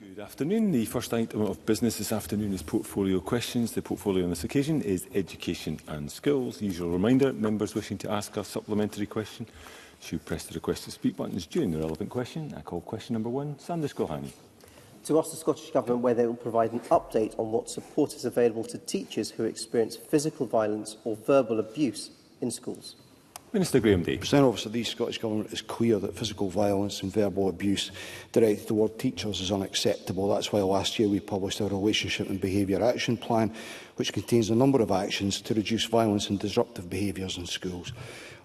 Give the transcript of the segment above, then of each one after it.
Good afternoon. The first item of business this afternoon is portfolio questions. The portfolio on this occasion is education and schools. The usual reminder, members wishing to ask a supplementary question should press the request to speak buttons during the relevant question. I call question number 1, Sanders Gohani. To ask the Scottish Government whether it will provide an update on what support is available to teachers who experience physical violence or verbal abuse in schools. Minister Graham Day. President Officer, the Scottish Government is clear that physical violence and verbal abuse directed toward teachers is unacceptable. That's why last year we published our Relationship and Behaviour Action Plan, which contains a number of actions to reduce violence and disruptive behaviours in schools.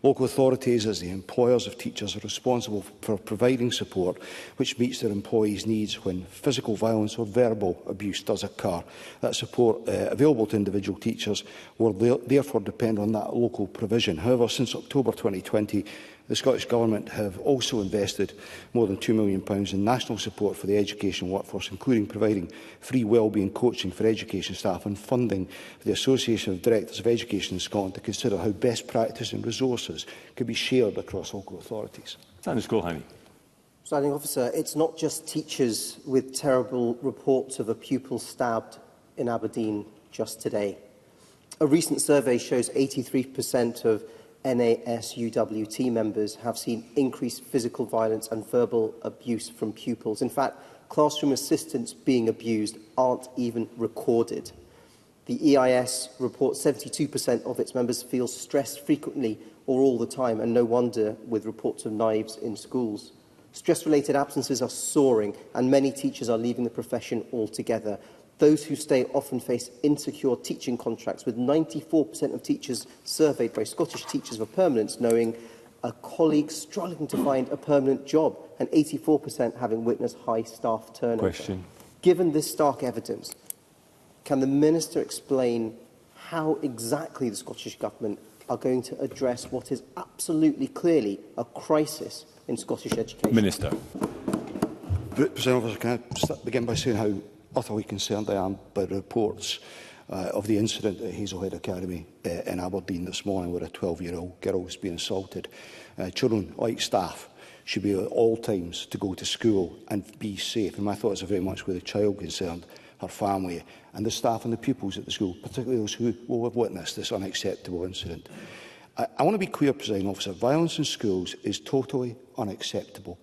Local authorities, as the employers of teachers, are responsible for providing support which meets their employees' needs when physical violence or verbal abuse does occur. That support available to individual teachers will therefore depend on that local provision. However, since October 2020, the Scottish Government have also invested more than £2 million in national support for the education workforce, including providing free wellbeing coaching for education staff and funding for the Association of Directors of Education in Scotland to consider how best practice and resources could be shared across local authorities. Sanders Gohani. Presiding Officer, it's not just teachers with terrible reports of a pupil stabbed in Aberdeen just today. A recent survey shows 83% of NASUWT members have seen increased physical violence and verbal abuse from pupils. In fact, classroom assistants being abused aren't even recorded. The EIS reports 72% of its members feel stressed frequently or all the time, and no wonder with reports of knives in schools. Stress-related absences are soaring, and many teachers are leaving the profession altogether. Those who stay often face insecure teaching contracts, with 94% of teachers surveyed by Scottish Teachers for Permanence knowing a colleague struggling to find a permanent job, and 84% having witnessed high staff turnover. Question. Given this stark evidence, can the Minister explain how exactly the Scottish Government are going to address what is absolutely clearly a crisis in Scottish education? Minister. President Officer, can I begin by saying how utterly concerned I am by the reports of the incident at Hazelhead Academy in Aberdeen this morning, where a 12-year-old girl was being assaulted. Children, like staff, should be at all times to go to school and be safe. And my thoughts are very much with the child concerned, her family, and the staff and the pupils at the school, particularly those who will have witnessed this unacceptable incident. I want to be clear, Presiding Officer, violence in schools is totally unacceptable.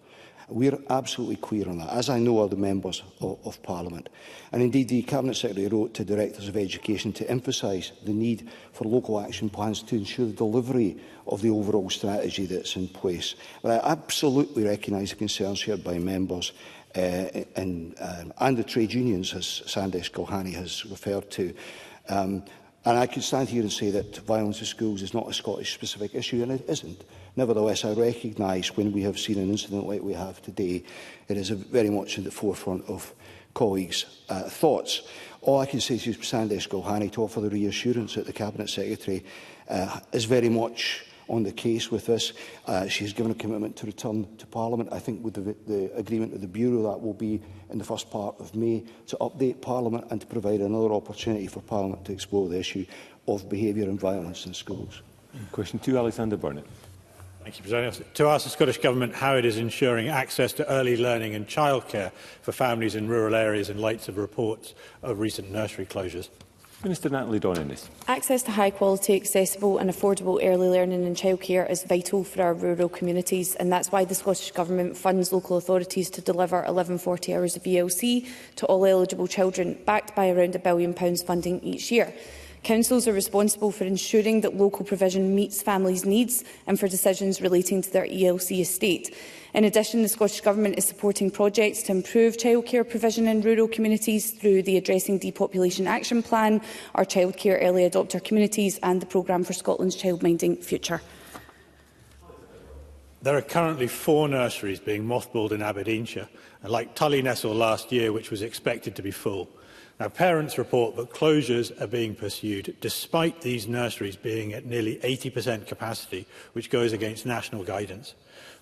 We are absolutely clear on that, as I know are the members of Parliament. And indeed, the Cabinet Secretary wrote to Directors of Education to emphasise the need for local action plans to ensure the delivery of the overall strategy that's in place. But I absolutely recognise the concerns shared by members and the trade unions, as Sanders Gohani has referred to. And I could stand here and say that violence in schools is not a Scottish-specific issue, and it isn't. Nevertheless, I recognise when we have seen an incident like we have today, it is very much at the forefront of colleagues' thoughts. All I can say to Sanders Gohani to offer the reassurance that the Cabinet Secretary is very much on the case with this. She has given a commitment to return to Parliament. I think with the agreement of the Bureau, that will be in the first part of May, to update Parliament and to provide another opportunity for Parliament to explore the issue of behaviour and violence in schools. Question 2, Alexander Burnett. Thank you, President. To ask the Scottish Government how it is ensuring access to early learning and childcare for families in rural areas in light of reports of recent nursery closures. Minister Natalie Dawn-Innes. Access to high-quality, accessible and affordable early learning and childcare is vital for our rural communities, and that's why the Scottish Government funds local authorities to deliver 1140 hours of ELC to all eligible children, backed by around £1 billion funding each year. Councils are responsible for ensuring that local provision meets families' needs and for decisions relating to their ELC estate. In addition, the Scottish Government is supporting projects to improve childcare provision in rural communities through the Addressing Depopulation Action Plan, our childcare early adopter communities and the Programme for Scotland's Childminding Future. There are currently 4 nurseries being mothballed in Aberdeenshire, like Tully Nestle last year, which was expected to be full. Now, parents report that closures are being pursued despite these nurseries being at nearly 80% capacity, which goes against national guidance.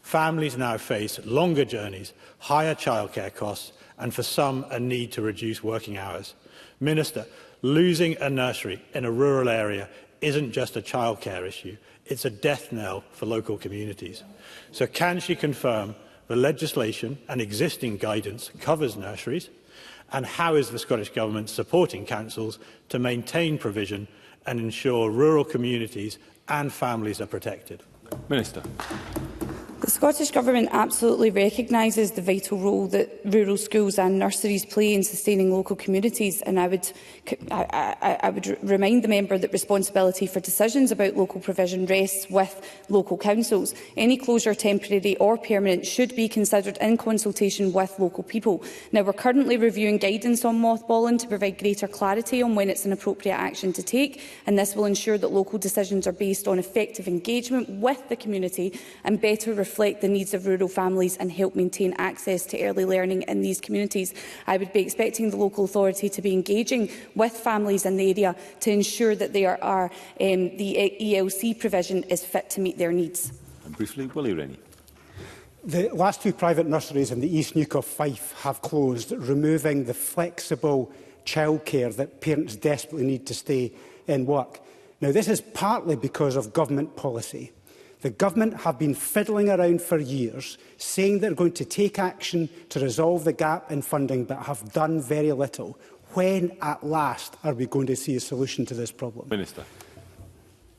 Families now face longer journeys, higher childcare costs and, for some, a need to reduce working hours. Minister, losing a nursery in a rural area isn't just a childcare issue, it's a death knell for local communities. So can she confirm the legislation and existing guidance covers nurseries, And how is the Scottish Government supporting councils to maintain provision and ensure rural communities and families are protected? Minister. The Scottish Government absolutely recognises the vital role that rural schools and nurseries play in sustaining local communities, and I would remind the member that responsibility for decisions about local provision rests with local councils. Any closure, temporary or permanent, should be considered in consultation with local people. Now, we're currently reviewing guidance on mothballing to provide greater clarity on when it's an appropriate action to take, and this will ensure that local decisions are based on effective engagement with the community and better reflect the needs of rural families and help maintain access to early learning in these communities. I would be expecting the local authority to be engaging with families in the area to ensure that the ELC provision is fit to meet their needs. And briefly, Willie Rennie. The last two private nurseries in the East Neuk of Fife have closed, removing the flexible childcare that parents desperately need to stay in work. Now, this is partly because of government policy. The Government have been fiddling around for years, saying they're going to take action to resolve the gap in funding, but have done very little. When, at last, are we going to see a solution to this problem? Minister.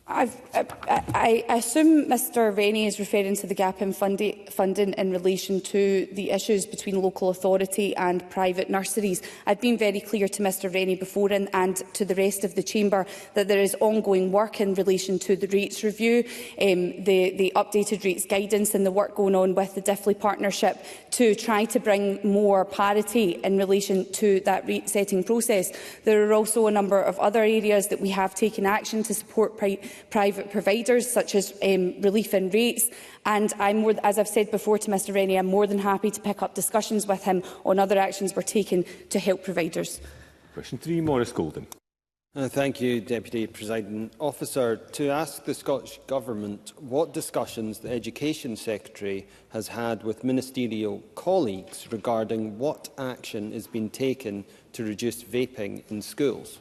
I assume Mr Rennie is referring to the gap in funding in relation to the issues between local authority and private nurseries. I've been very clear to Mr Rennie before and to the rest of the Chamber that there is ongoing work in relation to the rates review, the updated rates guidance and the work going on with the Diffley Partnership to try to bring more parity in relation to that rate setting process. There are also a number of other areas that we have taken action to support private providers, such as relief in rates. And as I've said before to Mr Rennie, I'm more than happy to pick up discussions with him on other actions we're taking to help providers. Question 3, Maurice Golden. Thank you, Deputy Presiding Officer. To ask the Scottish Government what discussions the Education Secretary has had with ministerial colleagues regarding what action is being taken to reduce vaping in schools.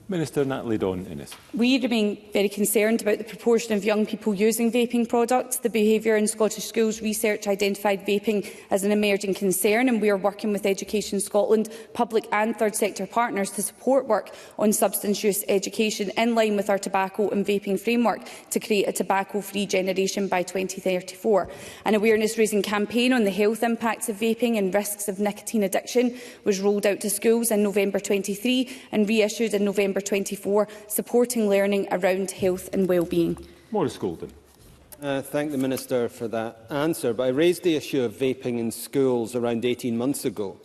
Minister Natalie Dawn-Innes. We remain very concerned about the proportion of young people using vaping products. The Behaviour in Scottish Schools research identified vaping as an emerging concern, and we are working with Education Scotland, public and third sector partners to support work on substance use education in line with our tobacco and vaping framework to create a tobacco-free generation by 2034. An awareness-raising campaign on the health impacts of vaping and risks of nicotine addiction was rolled out to schools in November 23 and reissued in November 24, supporting learning around health and well-being. Maurice Golden. Thank the Minister for that answer, but I raised the issue of vaping in schools around 18 months ago,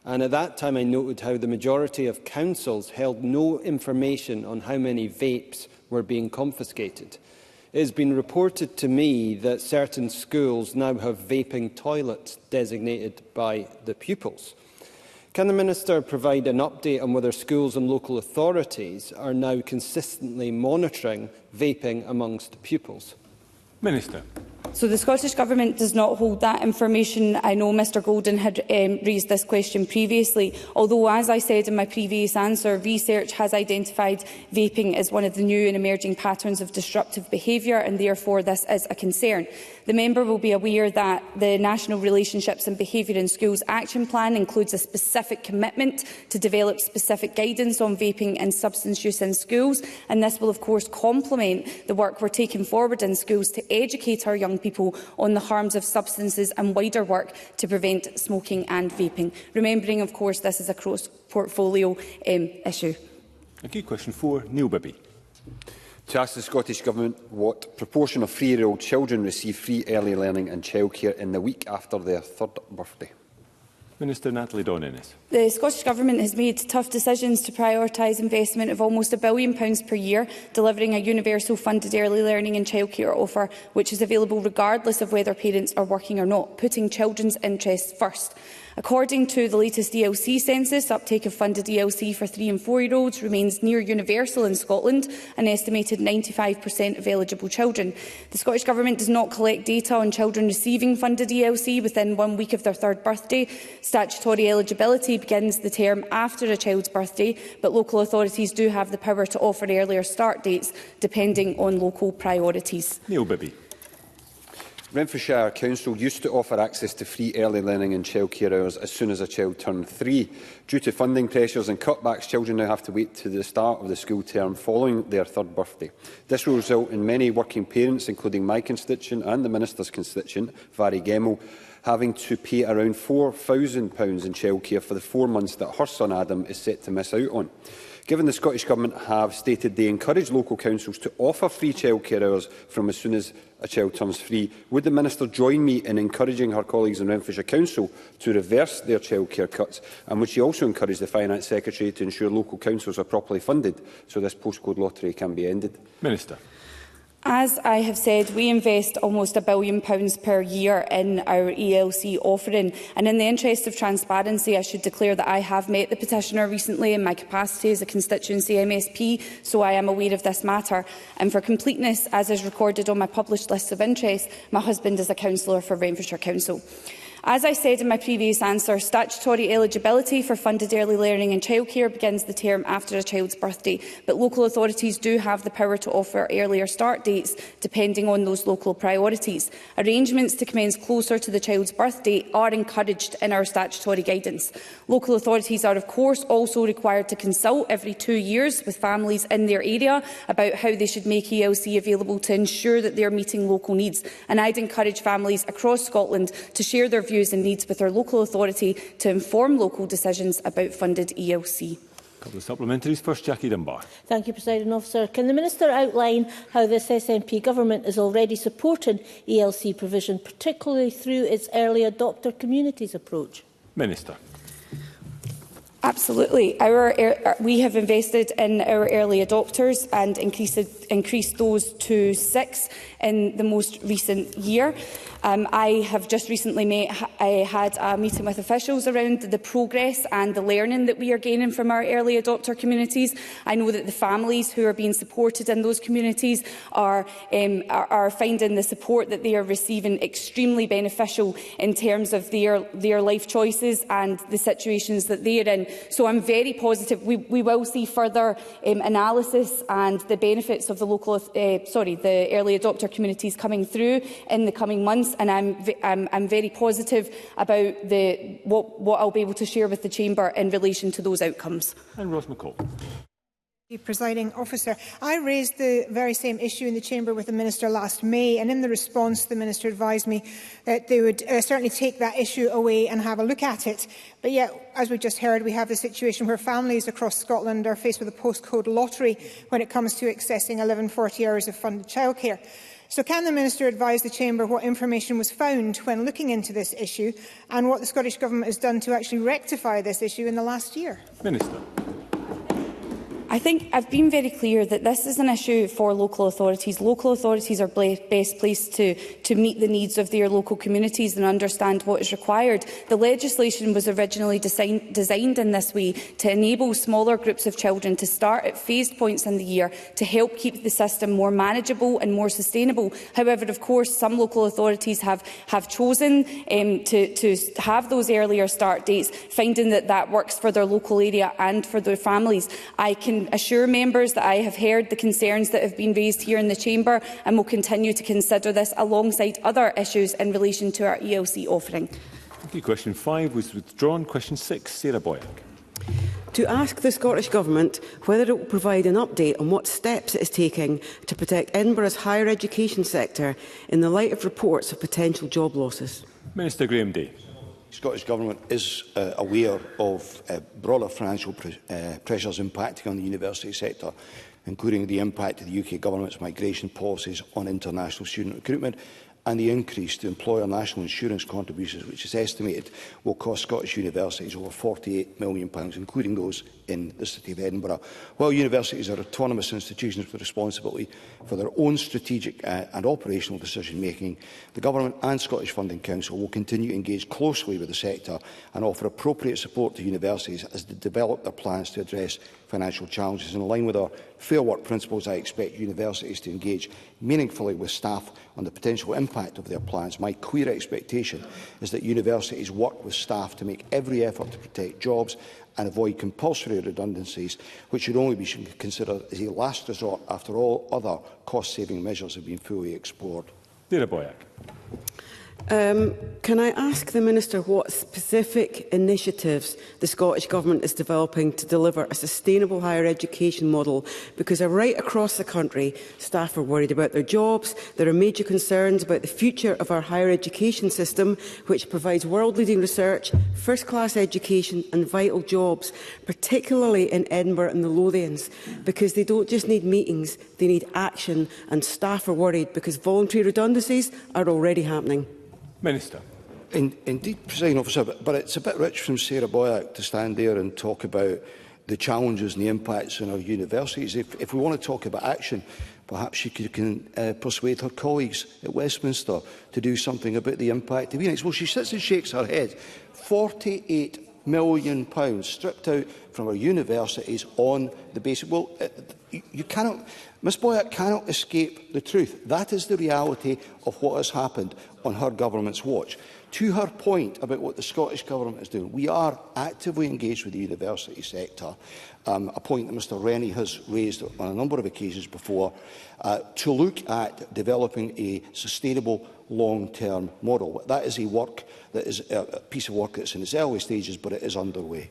and at that time I noted how the majority of councils held no information on how many vapes were being confiscated. It has been reported to me that certain schools now have vaping toilets designated by the pupils. Can the Minister provide an update on whether schools and local authorities are now consistently monitoring vaping amongst pupils? Minister. So the Scottish Government does not hold that information. I know Mr Golden had raised this question previously, although, as I said in my previous answer, research has identified vaping as one of the new and emerging patterns of disruptive behaviour, and therefore this is a concern. The member will be aware that the National Relationships and Behaviour in Schools Action Plan includes a specific commitment to develop specific guidance on vaping and substance use in schools, and this will of course complement the work we're taking forward in schools to educate our young people on the harms of substances and wider work to prevent smoking and vaping. Remembering, of course, this is a cross-portfolio issue. Thank you. Question 4, Neil Bibby. To ask the Scottish Government what proportion of 3-year-old children receive free early learning and childcare in the week after their 3rd birthday. Minister Natalie Dawn-Innes. The Scottish Government has made tough decisions to prioritise investment of almost £1 billion per year, delivering a universal funded early learning and childcare offer which is available regardless of whether parents are working or not, putting children's interests first. According to the latest ELC census, uptake of funded ELC for 3- and 4-year-olds remains near universal in Scotland, an estimated 95% of eligible children. The Scottish Government does not collect data on children receiving funded ELC within 1 week of their 3rd birthday. Statutory eligibility begins the term after a child's birthday, but local authorities do have the power to offer earlier start dates, depending on local priorities. Neil Bibby. Renfrewshire Council used to offer access to free early learning and childcare hours as soon as a child turned 3. Due to funding pressures and cutbacks, children now have to wait to the start of the school term following their 3rd birthday. This will result in many working parents, including my constituent and the Minister's constituent, Vary Gemmell, having to pay around £4,000 in childcare for the 4 months that her son Adam is set to miss out on. Given the Scottish Government have stated they encourage local councils to offer free childcare hours from as soon as a child turns 3, would the Minister join me in encouraging her colleagues in Renfrewshire Council to reverse their childcare cuts? And would she also encourage the Finance Secretary to ensure local councils are properly funded so this postcode lottery can be ended? Minister. As I have said, we invest almost £1 billion per year in our ELC offering, and in the interest of transparency, I should declare that I have met the petitioner recently in my capacity as a constituency MSP, so I am aware of this matter. And for completeness, as is recorded on my published list of interests, my husband is a councillor for Renfrewshire Council. As I said in my previous answer, statutory eligibility for funded early learning and childcare begins the term after a child's birthday, but local authorities do have the power to offer earlier start dates depending on those local priorities. Arrangements to commence closer to the child's birthday are encouraged in our statutory guidance. Local authorities are, of course, also required to consult every 2 years with families in their area about how they should make ELC available to ensure that they are meeting local needs, and I'd encourage families across Scotland to share their views and needs with our local authority to inform local decisions about funded ELC. A couple of supplementaries. First, Jackie Dunbar. Thank you, Presiding Officer. Can the Minister outline how this SNP government is already supporting ELC provision, particularly through its early adopter communities approach? Minister. Absolutely. We have invested in our early adopters and increased those to 6 in the most recent year. I have just recently had a meeting with officials around the progress and the learning that we are gaining from our early adopter communities. I know that the families who are being supported in those communities are finding the support that they are receiving extremely beneficial in terms of their life choices and the situations that they are in. So I'm very positive. We will see further analysis and the benefits of the the early adopter communities coming through in the coming months. And I'm very positive about what I'll be able to share with the Chamber in relation to those outcomes. And Ross McCall. Presiding Officer, I raised the very same issue in the Chamber with the Minister last May, and in the response the Minister advised me that they would certainly take that issue away and have a look at it. But yet, as we just heard, we have the situation where families across Scotland are faced with a postcode lottery when it comes to accessing 1140 hours of funded childcare. So can the Minister advise the Chamber what information was found when looking into this issue and what the Scottish Government has done to actually rectify this issue in the last year? Minister. I think I've been very clear that this is an issue for local authorities. Local authorities are best placed to meet the needs of their local communities and understand what is required. The legislation was originally designed in this way to enable smaller groups of children to start at phased points in the year to help keep the system more manageable and more sustainable. However, of course, some local authorities have chosen to have those earlier start dates, finding that works for their local area and for their families. I can assure members that I have heard the concerns that have been raised here in the Chamber and will continue to consider this alongside other issues in relation to our ELC offering. Thank you. Question 5 was withdrawn. Question 6, Sarah Boyack. To ask the Scottish Government whether it will provide an update on what steps it is taking to protect Edinburgh's higher education sector in the light of reports of potential job losses. Minister Graham Day. The Scottish Government is aware of broader financial pressures impacting on the university sector, including the impact of the UK Government's migration policies on international student recruitment and the increase to employer national insurance contributions, which is estimated will cost Scottish universities over £48 million, including those in the City of Edinburgh. While universities are autonomous institutions with responsibility for their own strategic and operational decision-making, the Government and Scottish Funding Council will continue to engage closely with the sector and offer appropriate support to universities as they develop their plans to address financial challenges. In line with our Fair Work principles, I expect universities to engage meaningfully with staff on the potential impact of their plans. My clear expectation is that universities work with staff to make every effort to protect jobs and avoid compulsory redundancies, which should only be considered as a last resort after all other cost-saving measures have been fully explored. Vera Boyack. Can I ask the Minister what specific initiatives the Scottish Government is developing to deliver a sustainable higher education model? Because right across the country, staff are worried about their jobs. There are major concerns about the future of our higher education system, which provides world-leading research, first-class education and vital jobs, particularly in Edinburgh and the Lothians, because they don't just need meetings, they need action, and staff are worried because voluntary redundancies are already happening. Minister. Indeed, Presiding Officer, but it's a bit rich from Sarah Boyack to stand there and talk about the challenges and the impacts on our universities. If we want to talk about action, perhaps she can persuade her colleagues at Westminster to do something about the impact of ENICs. Well, she sits and shakes her head. £48 million stripped out from our universities on the basis. Well, you cannot. Ms Boyack cannot escape the truth. That is the reality of what has happened on her government's watch. To her point about what the Scottish Government is doing, we are actively engaged with the university sector, a point that Mr Rennie has raised on a number of occasions before, to look at developing a sustainable long-term model. That is a piece of work that's in its early stages, but it is underway.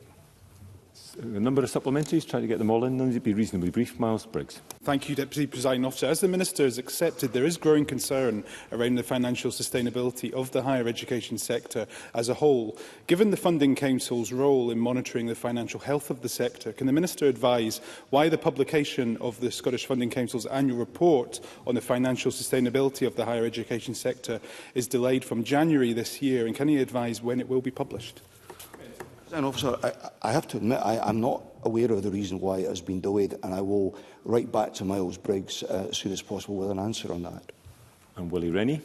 A number of supplementaries, try to get them all in. Then be reasonably brief. Miles Briggs. Thank you, Deputy Presiding Officer. As the Minister has accepted, there is growing concern around the financial sustainability of the higher education sector as a whole. Given the Funding Council's role in monitoring the financial health of the sector, can the Minister advise why the publication of the Scottish Funding Council's annual report on the financial sustainability of the higher education sector is delayed from January this year, and can he advise when it will be published? Officer, I have to admit I am not aware of the reason why it has been delayed, and I will write back to Miles Briggs as soon as possible with an answer on that. And Willie Rennie.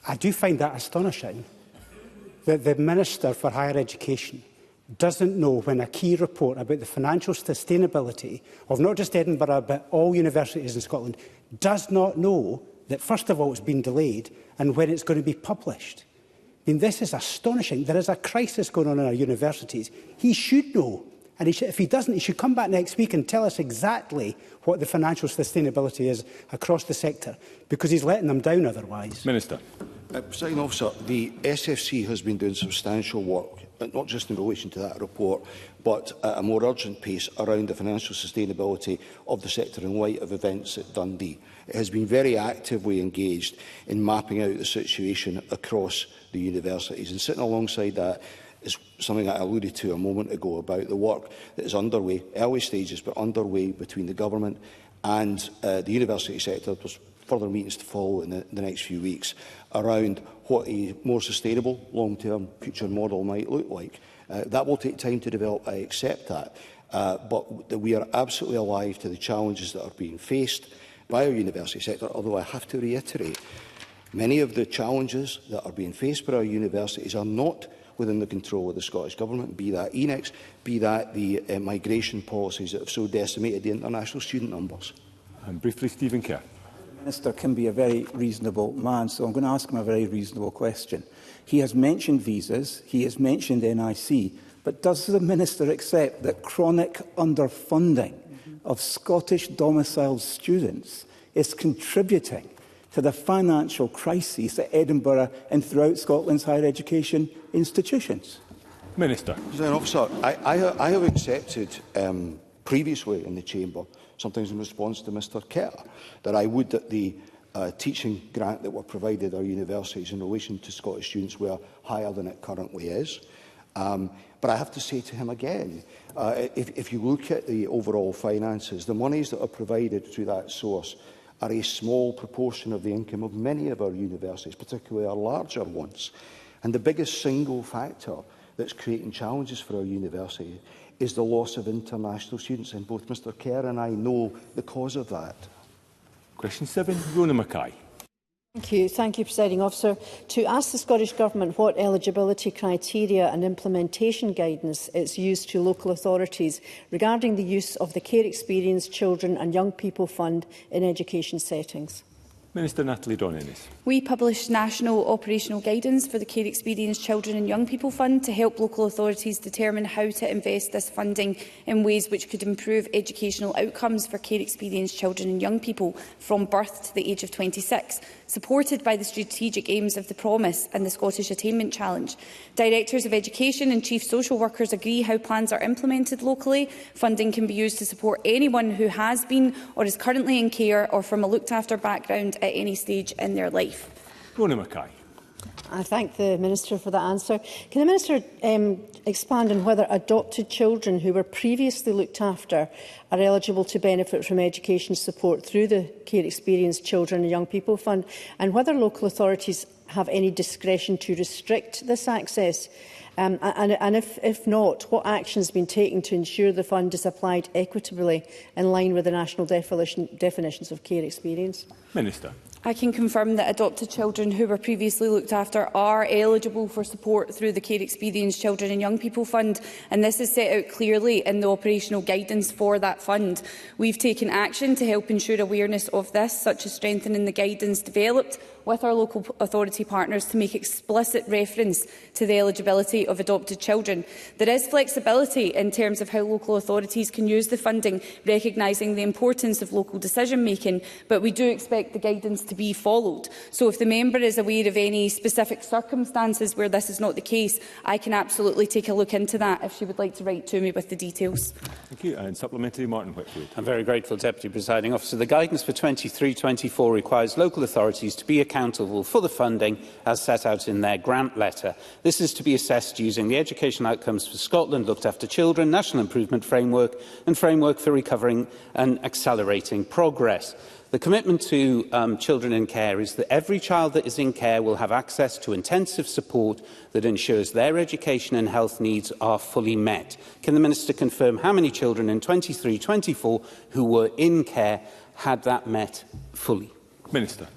I do find that astonishing that the Minister for Higher Education doesn't know when a key report about the financial sustainability of not just Edinburgh but all universities in Scotland does not know that, first of all, it's been delayed and when it's going to be published. I mean, this is astonishing. There is a crisis going on in our universities. He should know. And if he doesn't, he should come back next week and tell us exactly what the financial sustainability is across the sector, because he's letting them down otherwise. Minister. Presiding Officer, the SFC has been doing substantial work, not just in relation to that report, but at a more urgent pace around the financial sustainability of the sector in light of events at Dundee. It has been very actively engaged in mapping out the situation across the universities. And sitting alongside that is something I alluded to a moment ago about the work that is underway, early stages, but underway between the Government and the university sector. There's further meetings to follow in the next few weeks around what a more sustainable long-term future model might look like. That will take time to develop, I accept that, but we are absolutely alive to the challenges that are being faced by our university sector, although I have to reiterate, many of the challenges that are being faced by our universities are not within the control of the Scottish Government, be that ENICs, be that the migration policies that have so decimated the international student numbers. And briefly, Stephen Kerr. The Minister can be a very reasonable man, so I'm going to ask him a very reasonable question. He has mentioned visas, he has mentioned NIC, but does the Minister accept that chronic underfunding of Scottish domiciled students is contributing to the financial crises at Edinburgh and throughout Scotland's higher education institutions? Minister. Officer, I have accepted previously in the Chamber, sometimes in response to Mr Kerr, that I would that the teaching grant that were provided our universities in relation to Scottish students were higher than it currently is. But I have to say to him again, if you look at the overall finances, the monies that are provided through that source are a small proportion of the income of many of our universities, particularly our larger ones. And the biggest single factor that's creating challenges for our university is the loss of international students, and both Mr Kerr and I know the cause of that. Question 7, Rona Mackay. Thank you, Presiding Officer. To ask the Scottish Government what eligibility criteria and implementation guidance it's used to local authorities regarding the use of the Care Experience Children and Young People Fund in education settings. Minister Natalie Dawn-Ennis. We published national operational guidance for the Care Experience Children and Young People Fund to help local authorities determine how to invest this funding in ways which could improve educational outcomes for care experienced children and young people from birth to the age of 26, supported by the strategic aims of the Promise and the Scottish Attainment Challenge. Directors of Education and Chief Social Workers agree how plans are implemented locally. Funding can be used to support anyone who has been or is currently in care or from a looked-after background at any stage in their life. Rona Mackay. I thank the Minister for that answer. Can the Minister expand on whether adopted children who were previously looked after are eligible to benefit from education support through the Care Experienced Children and Young People Fund, and whether local authorities have any discretion to restrict this access? And if not, what action has been taken to ensure the fund is applied equitably in line with the national definitions of care experience? Minister. I can confirm that adopted children who were previously looked after are eligible for support through the Care Experienced Children and Young People Fund, and this is set out clearly in the operational guidance for that fund. We've taken action to help ensure awareness of this, such as strengthening the guidance developed with our local authority partners to make explicit reference to the eligibility of adopted children. There is flexibility in terms of how local authorities can use the funding, recognising the importance of local decision-making, but we do expect the guidance to be followed. So if the member is aware of any specific circumstances where this is not the case, I can absolutely take a look into that if she would like to write to me with the details. Thank you. And supplementary, Martin Whitfield. I'm very grateful, Deputy Presiding Officer. The guidance for 23-24 requires local authorities to be accountable for the funding as set out in their grant letter. This is to be assessed using the Education Outcomes for Scotland Looked After Children, National Improvement Framework and Framework for Recovering and Accelerating Progress. The commitment to children in care is that every child that is in care will have access to intensive support that ensures their education and health needs are fully met. Can the Minister confirm how many children in 23-24 who were in care had that met fully? Minister.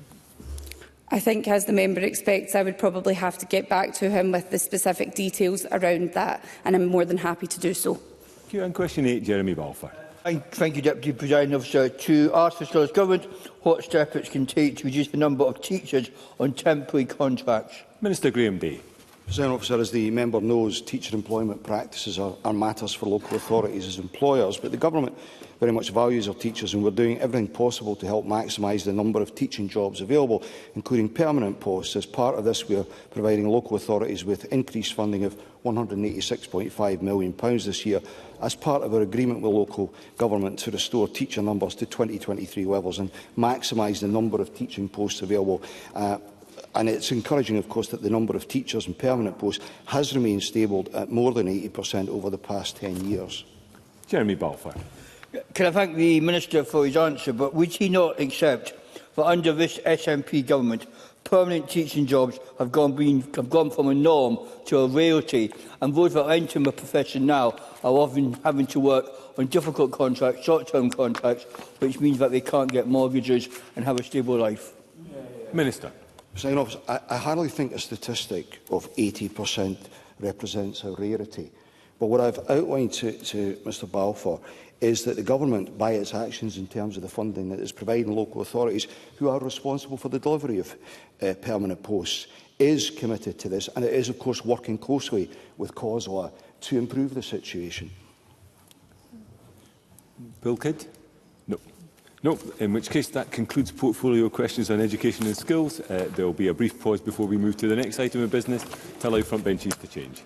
I think, as the member expects, I would probably have to get back to him with the specific details around that, and I'm more than happy to do so. Thank you. And question 8, Jeremy Balfour. Thank you, Deputy Presiding Officer. To ask the Scottish Government what steps it can take to reduce the number of teachers on temporary contracts. Minister Graham Day. Presiding Officer, as the member knows, teacher employment practices are matters for local authorities as employers, but the Government very much values our teachers, and we're doing everything possible to help maximise the number of teaching jobs available, including permanent posts. As part of this, we are providing local authorities with increased funding of £186.5 million this year as part of our agreement with local government to restore teacher numbers to 2023 levels and maximise the number of teaching posts available. And it's encouraging, of course, that the number of teachers and permanent posts has remained stable at more than 80% over the past 10 years. Jeremy Balfour. Can I thank the Minister for his answer, but would he not accept that under this SNP government, permanent teaching jobs have gone from a norm to a rarity, and those that are entering the profession now are often having to work on difficult contracts, short-term contracts, which means that they can't get mortgages and have a stable life? Minister. I hardly think a statistic of 80% represents a rarity. But what I've outlined to Mr Balfour is that the Government, by its actions in terms of the funding that is providing local authorities who are responsible for the delivery of permanent posts, is committed to this, and it is, of course, working closely with COSLA to improve the situation. Bill Kidd? No. No, in which case that concludes portfolio questions on education and skills. There will be a brief pause before we move to the next item of business to allow front benches to change.